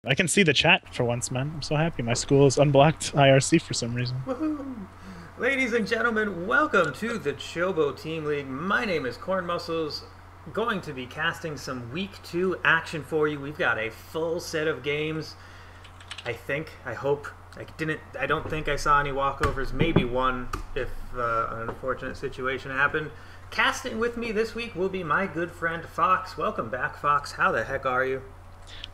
I can see the chat for once, man. I'm so happy. My school is unblocked IRC for some reason. Woohoo! Ladies and gentlemen, welcome to the Chobo Team League. My name is Corn Muscles. Going to be casting some Week 2 action for you. We've got a full set of games. I hope. I don't think I saw any walkovers. Maybe one if an unfortunate situation happened. Casting with me this week will be my good friend Fox. Welcome back, Fox. How the heck are you?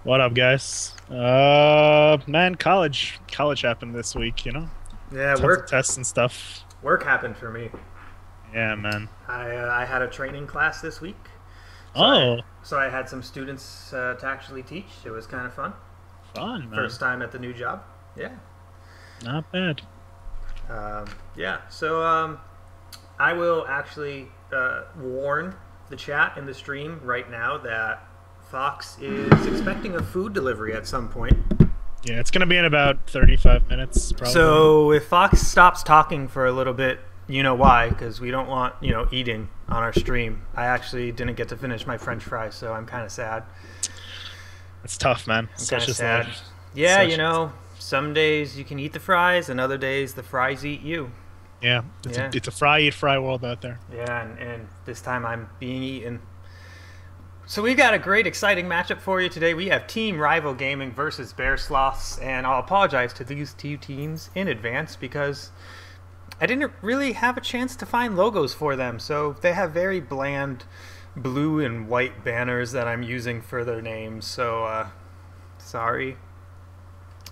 What up, guys? Man, college happened this week, you know? Yeah, Tons of tests and stuff. Work happened for me. Yeah, man. I had a training class this week. So I had some students to actually teach. It was kind of fun. Fun, man. First time at the new job. Yeah. Not bad. Yeah, so I will actually warn the chat in the stream right now that Fox is expecting a food delivery at some point. Yeah, it's going to be in about 35 minutes, probably. So if Fox stops talking for a little bit, you know why, because we don't want, eating on our stream. I actually didn't get to finish my french fries, so I'm kind of sad. It's tough, man. I'm kind of sad. Yeah, some days you can eat the fries, and other days the fries eat you. Yeah, it's a fry-eat-fry world out there. Yeah, and this time I'm being eaten. So we've got a great, exciting matchup for you today. We have Team Rival Gaming versus Bear Sloths, and I'll apologize to these two teams in advance because I didn't really have a chance to find logos for them. So they have very bland blue and white banners that I'm using for their names, so sorry.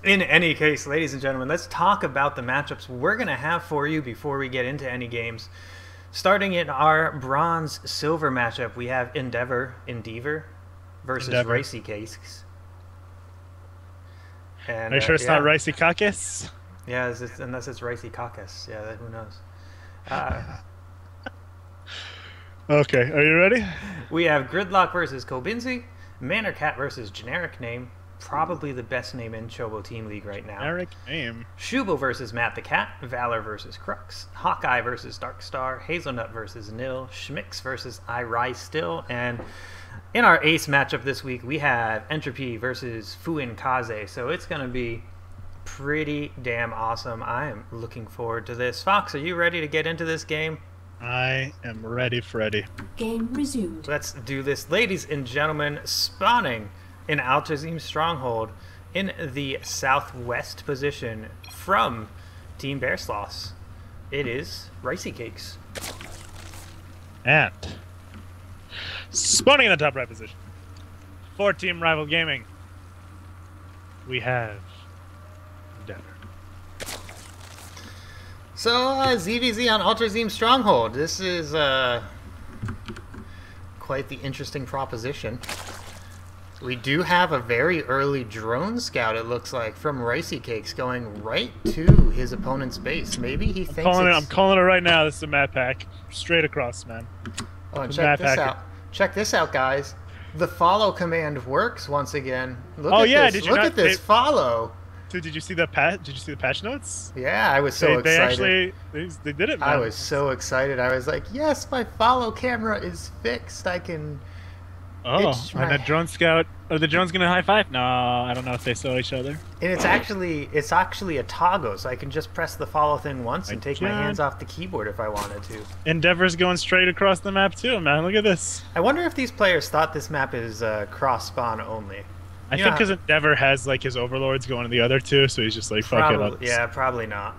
In any case, ladies and gentlemen, let's talk about the matchups we're going to have for you before we get into any games. Starting in our bronze-silver matchup, we have Endeavor versus Riceycakes. Are you sure it's not Riceycakes? Yeah, unless it's Riceycakes. Yeah, who knows? Okay, are you ready? We have Gridlock versus Kobinzi, Manor Cat versus Generic Name, probably the best name in Chobo Team League right now. Generic Name. Shubo versus Matt the Cat, Valor versus Crux, Hawkeye versus Darkstar, Hazelnut versus Nil, Schmix versus I Rise Still, and in our ace matchup this week, we have Entropy versus Fuin Kaze, so it's going to be pretty damn awesome. I am looking forward to this. Fox, are you ready to get into this game? I am ready, Freddy. Game resumed. Let's do this. Ladies and gentlemen, spawning in Altazim Stronghold in the southwest position from Team Bear Sloths, it is Riceycakes. And spawning in the top right position for Team Rival Gaming, we have Endeavor. So, ZVZ on Altazim Stronghold. This is quite the interesting proposition. We do have a very early drone scout, it looks like, from Riceycakes going right to his opponent's base. Maybe he thinks I'm calling it right now. This is a map pack. Straight across, man. Oh, and check this out. Check this out, guys. The follow command works once again. Look at this. Look at this follow. Dude, did you see the patch notes? Yeah, I was so excited. They did it, man. I was so excited. I was like, yes, my follow camera is fixed. I can... Oh, and the drone scout. Are the drones gonna high five? No, I don't know if they saw each other. And it's actually a toggle, so I can just press the follow thing once and take my hands off the keyboard if I wanted to. Endeavor's going straight across the map too, man. Look at this. I wonder if these players thought this map is cross spawn only. I think because Endeavor has like his overlords going to the other two, so he's just like fuck it. Yeah, probably not.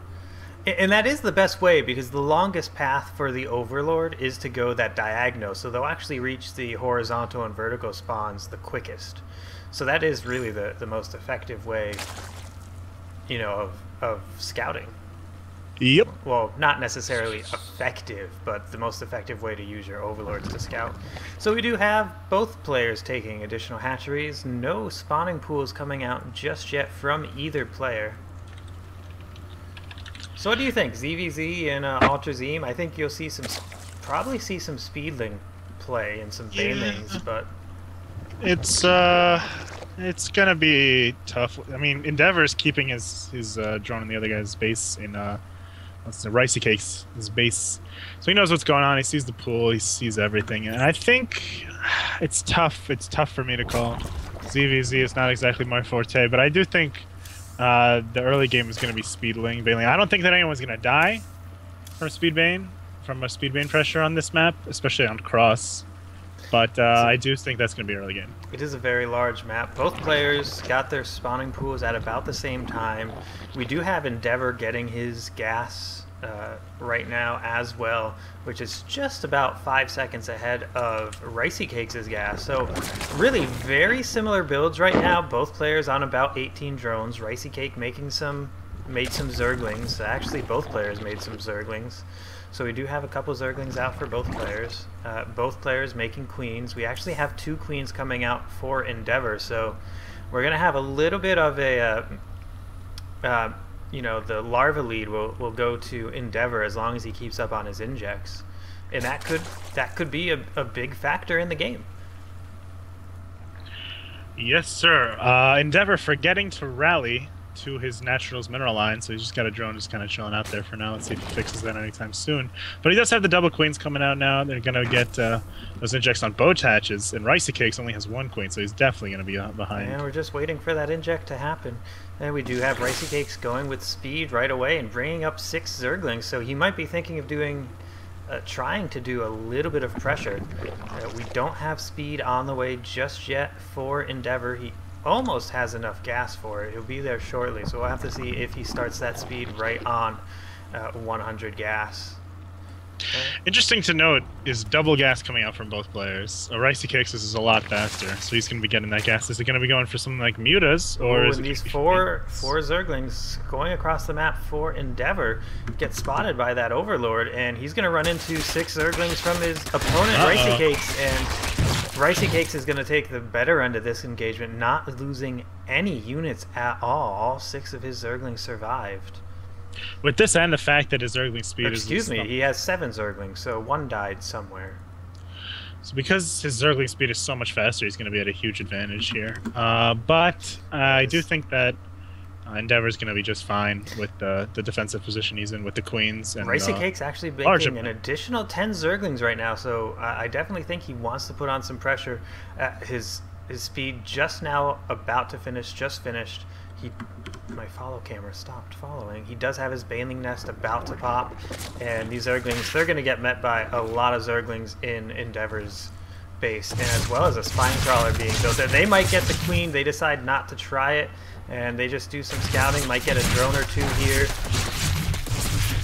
And that is the best way, because the longest path for the Overlord is to go that diagonal, so they'll actually reach the horizontal and vertical spawns the quickest. So that is really the most effective way, of scouting. Yep. Well, not necessarily effective, but the most effective way to use your Overlords to scout. So we do have both players taking additional hatcheries. No spawning pools coming out just yet from either player. So what do you think, ZVZ and Altazim? I think you'll see probably see some Speedling play and some Baymans, but it's gonna be tough. I mean, Endeavor's keeping his drone in the other guy's base in what's the Riceycakes, his base, so he knows what's going on. He sees the pool, he sees everything, and I think it's tough. It's tough for me to call. ZVZ is not exactly my forte, but I do think the early game is going to be speed bailing. I don't think that anyone's going to die from a speed bane pressure on this map, especially on cross. But I do think that's going to be early game. It is a very large map. Both players got their spawning pools at about the same time. We do have Endeavor getting his gas right now as well, which is just about 5 seconds ahead of Riceycakes' gas. So really very similar builds right now. Both players on about 18 drones. Riceycake made some Zerglings. Actually, both players made some Zerglings. So we do have a couple Zerglings out for both players. Both players making queens. We actually have 2 queens coming out for Endeavor. So we're going to have a little bit of a, you know, the larva lead will go to Endeavor as long as he keeps up on his injects. And that could be a big factor in the game. Yes, sir. Endeavor forgetting to rally to his Naturals mineral line, so he's just got a drone just kind of chilling out there for now. Let's see if he fixes that anytime soon. But he does have the double queens coming out now. They're going to get those injects on both hatches, and Riceycakes only has 1 queen, so he's definitely going to be behind. And we're just waiting for that inject to happen. And we do have Riceycakes going with speed right away and bringing up 6 Zerglings, so he might be thinking of doing trying to do a little bit of pressure. We don't have speed on the way just yet for Endeavor. He almost has enough gas for it. He'll be there shortly, so we'll have to see if he starts that speed right on 100 gas. Interesting to note is double gas coming out from both players. Riceycakes is a lot faster, so he's going to be getting that gas. Is it going to be going for something like Mutas, or is it these four Zerglings going across the map for Endeavor get spotted by that Overlord, and he's going to run into 6 Zerglings from his opponent, Riceycakes, and Riceycakes is going to take the better end of this engagement, not losing any units at all. All 6 of his Zerglings survived. With this and the fact that his Zergling speed Excuse me, he has 7 Zerglings, so 1 died somewhere. So because his Zergling speed is so much faster, he's going to be at a huge advantage here. But I do think that Endeavor's going to be just fine with the defensive position he's in with the queens. And Riceycakes actually making an additional 10 Zerglings right now, so I definitely think he wants to put on some pressure. His speed just now about to finish, just finished. My follow camera stopped following. He does have his Baneling Nest about to pop, and these Zerglings, they're going to get met by a lot of Zerglings in Endeavor's base, and as well as a Spine Crawler being built there. They might get the queen, they decide not to try it, and they just do some scouting, might get a drone or 2 here.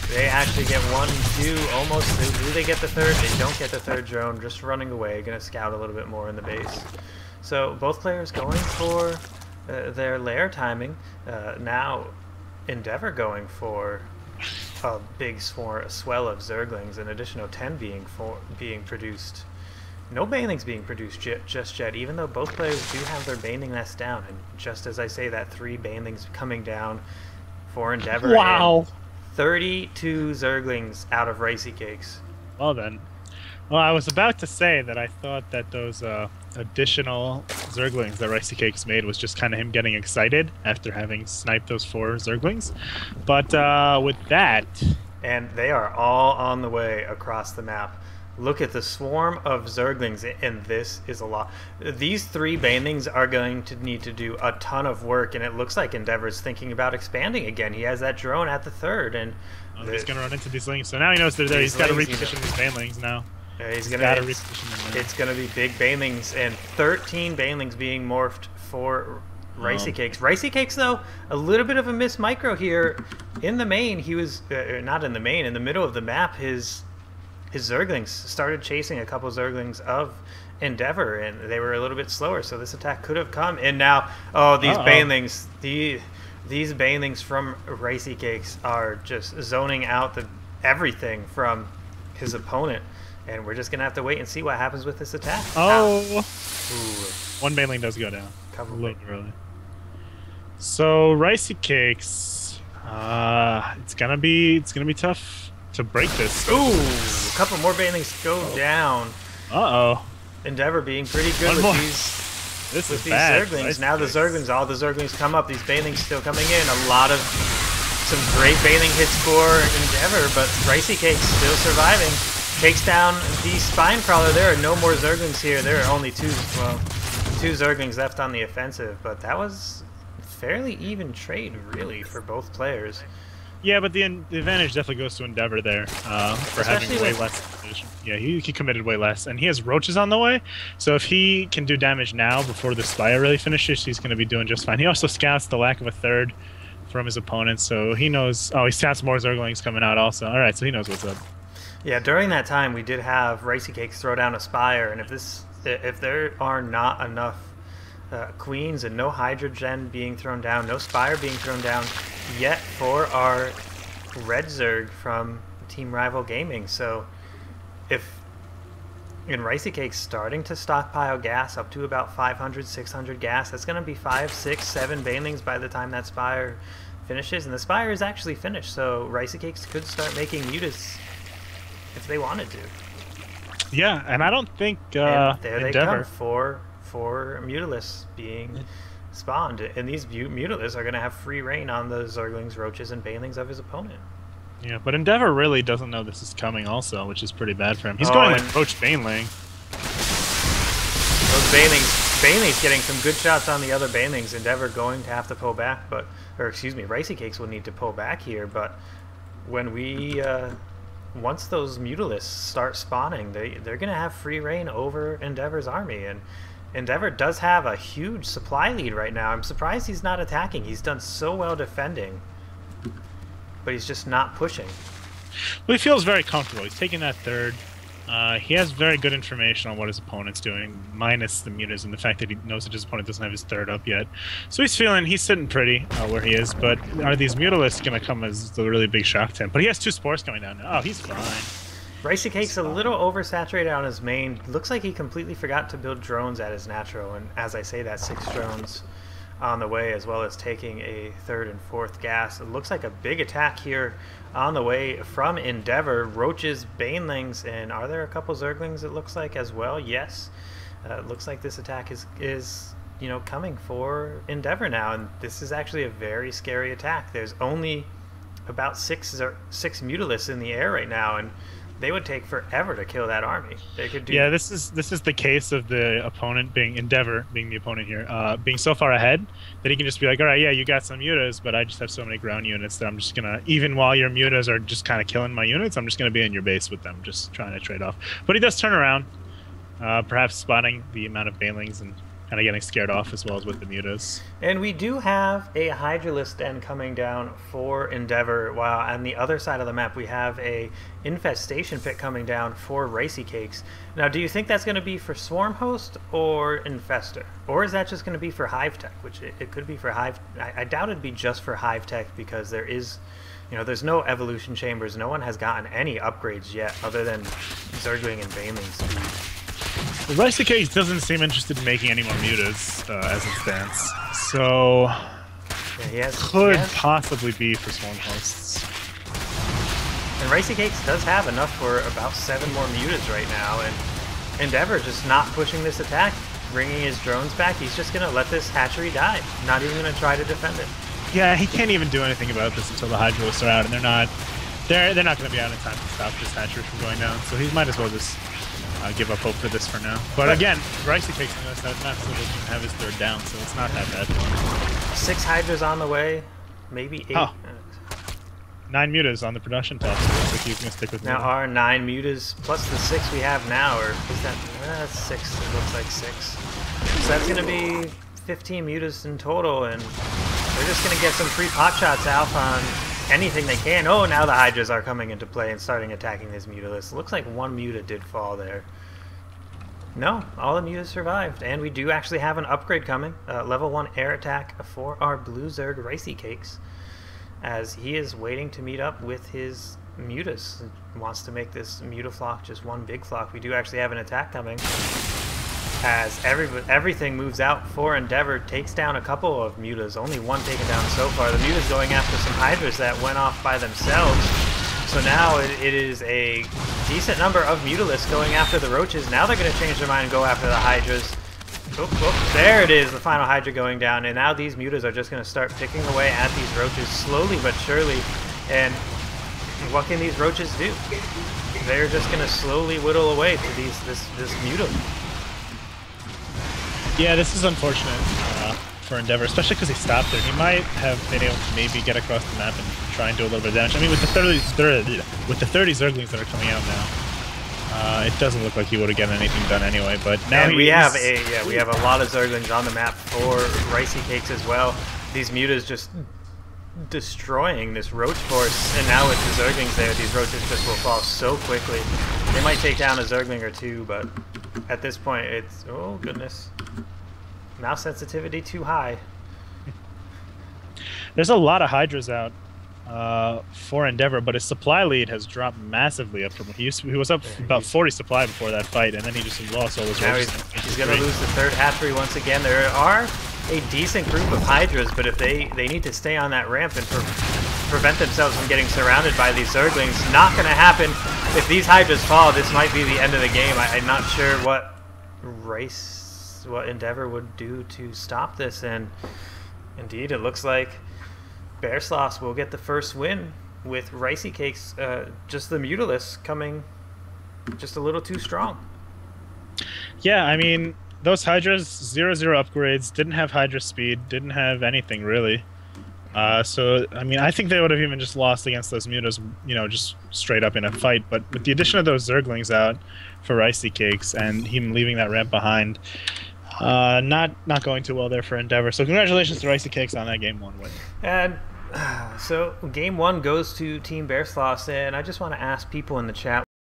They actually get 1, 2, almost. Do they get the 3rd? They don't get the 3rd drone, just running away, going to scout a little bit more in the base. So both players going for their lair timing. Now Endeavor going for a big swell of Zerglings, an additional 10 being produced. No Banelings being produced just yet, even though both players do have their Baneling Nest down. And just as I say that, 3 Banelings coming down for Endeavor. Wow. 32 Zerglings out of Riceycakes. Well then. Well, I was about to say that I thought that those additional Zerglings that Riceycakes made was just kind of him getting excited after having sniped those 4 Zerglings. But with that... And they are all on the way across the map. Look at the swarm of Zerglings, and this is a lot. These 3 Banelings are going to need to do a ton of work, and it looks like Endeavor's thinking about expanding again. He has that drone at the 3rd, and... he's going to run into these lings, so now he knows they're there. He's got to reposition these Banelings now. It's gonna be big Banelings, and 13 Banelings being morphed for Riceycakes. Riceycakes, though, a little bit of a miss micro here. In the main, he was not in the main. In the middle of the map, his Zerglings started chasing a couple Zerglings of Endeavor, and they were a little bit slower. So this attack could have come. And now, these Banelings, these Banelings from Riceycakes are just zoning out everything from his opponent. And we're just going to have to wait and see what happens with this attack. Oh! Ooh. 1 Baneling does go down. A little early. So, Riceycakes, it's gonna be tough to break this. Ooh! A couple more Banelings go down. Uh-oh. Endeavor being pretty good with these Zerglings. Now the Zerglings, all the Zerglings come up. These Banelings still coming in. Some great Baneling hits for Endeavor, but Riceycakes still surviving. Takes down the Spine Crawler. There are no more Zerglings here. There are only 2. Well, 2 Zerglings left on the offensive, but that was fairly even trade, really, for both players. Yeah, but the advantage definitely goes to Endeavor there for having way less. Yeah, he committed way less, and he has roaches on the way. So if he can do damage now before the Spire really finishes, he's going to be doing just fine. He also scouts the lack of a third from his opponent, so he knows. Oh, he scouts more Zerglings coming out also. All right, so he knows what's up. Yeah, during that time we did have Riceycakes throw down a Spire, and if there are not enough Queens and no Hydrogen being thrown down, no Spire being thrown down yet for our Red Zerg from Team Rival Gaming. So if Riceycakes starting to stockpile gas up to about 500, 600 gas, that's going to be 5, 6, 7 Banelings by the time that Spire finishes. And the Spire is actually finished, so Riceycakes could start making mutas if they wanted to. Yeah, and I don't think and there they Endeavor. come for Mutalisks being spawned, and these Mutalisks are going to have free reign on the Zerglings, Roaches, and Banelings of his opponent. Yeah, but Endeavor really doesn't know this is coming also, which is pretty bad for him. He's going with Roach Baneling. Those Banelings getting some good shots on the other Banelings. Endeavor going to have to pull back, Riceycakes will need to pull back here, but when we once those Mutalisks start spawning, they're going to have free reign over Endeavor's army, and Endeavor does have a huge supply lead right now. I'm surprised he's not attacking. He's done so well defending, but he's just not pushing. Well, he feels very comfortable. He's taking that third. He has very good information on what his opponent's doing, minus the mutas and the fact that he knows that his opponent doesn't have his third up yet. So he's sitting pretty where he is, but are these Mutalisks going to come as a really big shock to him? But he has 2 Spores coming down now. Oh, he's fine. Riceycakes a little oversaturated on his main. Looks like he completely forgot to build drones at his natural, and as I say that, 6 drones on the way, as well as taking a 3rd and 4th gas. It looks like a big attack here on the way from Endeavor. Roaches, Banelings, and are there a couple Zerglings it looks like as well? Yes. It looks like this attack is coming for Endeavor now, and this is actually a very scary attack. There's only about 6 Mutalisks in the air right now, and they would take forever to kill that army. They could do. Yeah, this is the case of the opponent being Endeavor, being the opponent here, being so far ahead that he can just be like, all right, yeah, you got some mutas, but I just have so many ground units that I'm just gonna, even while your mutas are just kind of killing my units, I'm just gonna be in your base with them, just trying to trade off. But he does turn around, perhaps spotting the amount of Banelings and kind of getting scared off as well as with the mutas. And we do have a Hydralisk Den coming down for Endeavor, while on the other side of the map we have a Infestation Pit coming down for Riceycakes. Now, do you think that's going to be for Swarm Host or Infestor? Or is that just going to be for Hive Tech, which it could be for Hive... I doubt it'd be just for Hive Tech, because there is... there's no evolution chambers. No one has gotten any upgrades yet other than Zergling and Baneling speed. Riceycakes doesn't seem interested in making any more mutas as it stands, so yeah, could possibly be for Swarm Hosts. And Riceycakes does have enough for about 7 more mutas right now, and Endeavor just not pushing this attack, bringing his drones back. He's just going to let this hatchery die, not even going to try to defend it. Yeah, he can't even do anything about this until the Hydralisks are out, and they're not going to be out in time to stop this hatchery from going down, so he might as well just give up hope for this for now. But again, Riceycakes on this map still doesn't have his third down, so it's not that bad. 6 Hydras on the way, maybe 8. Oh. 9 mutas on the production tab, so looks like he's going to stick with now muta. Our 9 mutas plus the 6 we have now, or is that 6? It looks like 6. So that's going to be 15 mutas in total, and they're just going to get some free pot shots out on anything they can. Oh, now the Hydras are coming into play and starting attacking this Mutalisks. Looks like 1 muta did fall there. No, all the mutas survived, and we do actually have an upgrade coming. Level 1 air attack for our Blue Zerg Riceycakes, as he is waiting to meet up with his mutas. Wants to make this mutaflock just one big flock. We do actually have an attack coming, as everything moves out for Endeavor, takes down a couple of mutas, only 1 taken down so far. The mutas going after some Hydras that went off by themselves. So now it is a decent number of Mutalisks going after the Roaches. Now they're going to change their mind and go after the Hydras. There it is, the final Hydra going down, and now these mutas are just going to start picking away at these Roaches slowly but surely. And what can these Roaches do? They're just going to slowly whittle away to this muta. Yeah, this is unfortunate for Endeavor, especially because he stopped there. He might have been able to maybe get across the map and try and do a little bit of damage. I mean, with the 30 Zerglings that are coming out now, it doesn't look like he would have gotten anything done anyway. But now we have a lot of Zerglings on the map for Riceycakes as well. These mutas just destroying this roach force, and now with the Zerglings there, these roaches just will fall so quickly. They might take down a Zergling or two, but at this point, it's oh goodness, mouse sensitivity too high. There's a lot of Hydras out for Endeavor, but his supply lead has dropped massively up from he was up about 40 supply before that fight, and then he just lost all those. Now he's going to lose the third hatchery once again. There are a decent group of Hydras, but if they need to stay on that ramp and prevent themselves from getting surrounded by these Zerglings, not going to happen. If these Hydras fall, this might be the end of the game. I'm not sure what Endeavor would do to stop this, and indeed, it looks like Bearsloss will get the first win with Riceycakes. Just the Mutalist coming just a little too strong. Yeah, I mean, those Hydras, 0-0 upgrades, didn't have Hydra speed, didn't have anything really. So, I mean, I think they would have even just lost against those Mutas, you know, just straight up in a fight. But with the addition of those Zerglings out for Riceycakes and him leaving that ramp behind, not going too well there for Endeavor. So congratulations to Riceycakes on that Game 1 win. And so Game 1 goes to Team Bearsloss, and I just want to ask people in the chat,